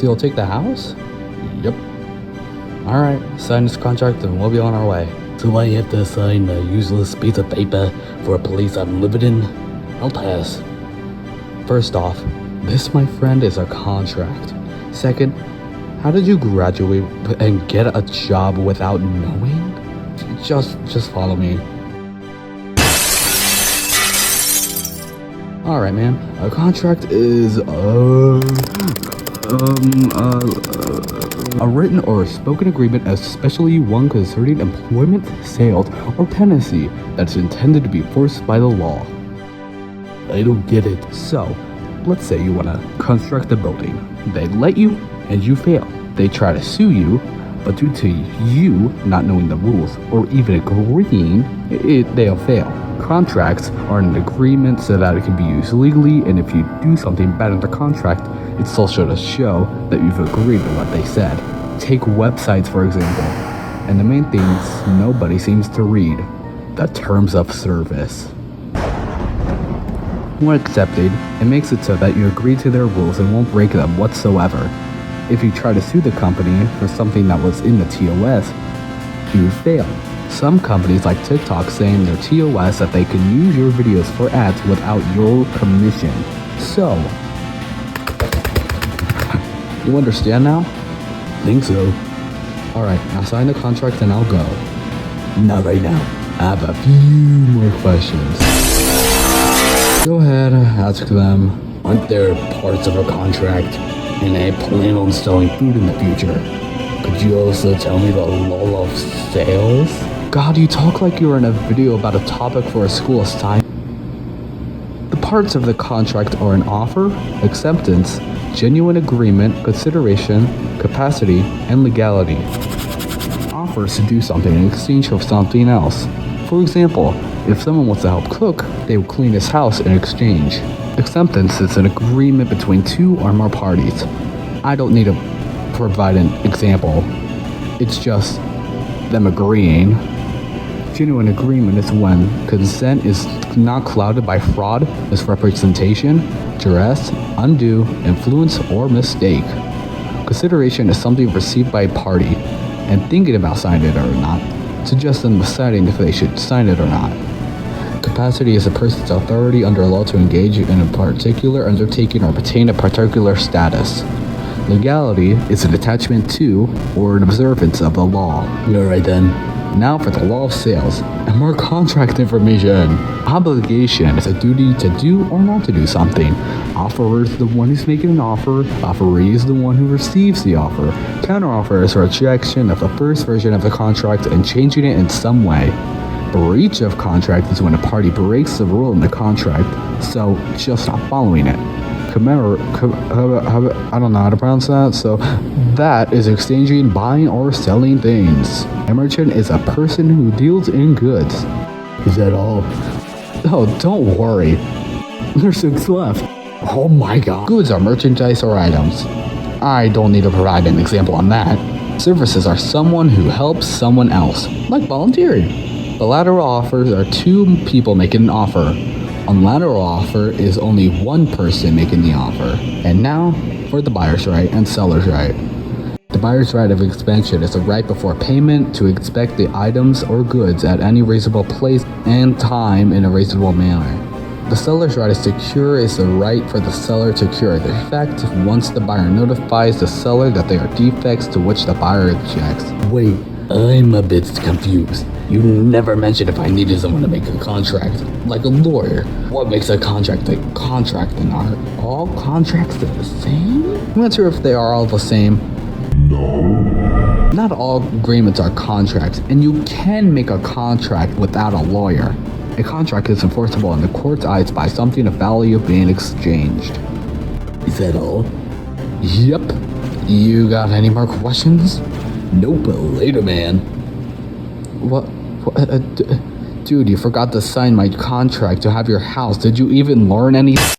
you'll take the house? Yep. Alright, sign this contract and we'll be on our way. So I have to sign a useless piece of paper for a place I'm living in? I'll pass. First off, this, my friend, is a contract. Second, how did you graduate and get a job without knowing? Just follow me. Alright, man. A contract is a written or spoken agreement, especially one concerning employment, sales, or tenancy that's intended to be enforced by the law. I don't get it. So, let's say you want to construct a building. They let you, and you fail. They try to sue you, but due to you not knowing the rules or even agreeing, they'll fail. Contracts are an agreement so that it can be used legally, and if you do something bad in the contract, it's also to show that you've agreed to what they said. Take websites, for example, and the main things nobody seems to read: the terms of service. When accepted, it makes it so that you agree to their rules and won't break them whatsoever. If you try to sue the company for something that was in the TOS, you fail. Some companies like TikTok say in their TOS that they can use your videos for ads without your permission. So, you understand now? Think so. Alright, now sign the contract and I'll go. Not right now. I have a few more questions. Go ahead, ask them. Aren't there parts of a contract? And I plan on selling food in the future. Could you also tell me the law of sales? God, you talk like you were in a video about a topic for a school assignment. The parts of the contract are an offer, acceptance, genuine agreement, consideration, capacity, and legality. Offers to do something in exchange for something else. For example, if someone wants to help cook, they will clean his house in exchange. Acceptance is an agreement between two or more parties. I don't need to provide an example. It's just them agreeing. Genuine agreement is when consent is not clouded by fraud, misrepresentation, duress, undue influence, or mistake. Consideration is something received by a party and thinking about signing it or not, suggests them deciding if they should sign it or not. Capacity is a person's authority under law to engage in a particular undertaking or obtain a particular status. Legality is an attachment to or an observance of the law. You're right then. Now for the law of sales and more contract information. Obligation is a duty to do or not to do something. Offeror is the one who's making an offer. Offeree is the one who receives the offer. Counteroffer is a rejection of the first version of the contract and changing it in some way. Breach of contract is when a party breaks the rule in the contract, so just not following it. I don't know how to pronounce that, so that is exchanging, buying, or selling things. A merchant is a person who deals in goods. Is that all? Oh, don't worry. There's 6 left. Oh my god. Goods are merchandise or items. I don't need to provide an example on that. Services are someone who helps someone else, like volunteering. Bilateral offers are 2 people making an offer. Unilateral offer is only 1 person making the offer. And now for the buyer's right and seller's right. The buyer's right of expansion is the right before payment to inspect the items or goods at any reasonable place and time in a reasonable manner. The seller's right is secure is the right for the seller to cure a defect once the buyer notifies the seller that there are defects to which the buyer objects. Wait, I'm a bit confused. You never mentioned if I needed someone to make a contract, like a lawyer. What makes a contract a contract, and are all contracts the same? I'm not sure if they are all the same. No. Not all agreements are contracts, and you can make a contract without a lawyer. A contract is enforceable in the court's eyes by something of value being exchanged. Is that all? Yep. You got any more questions? Nope, later, man. What? Dude, you forgot to sign my contract to have your house. Did you even learn anything?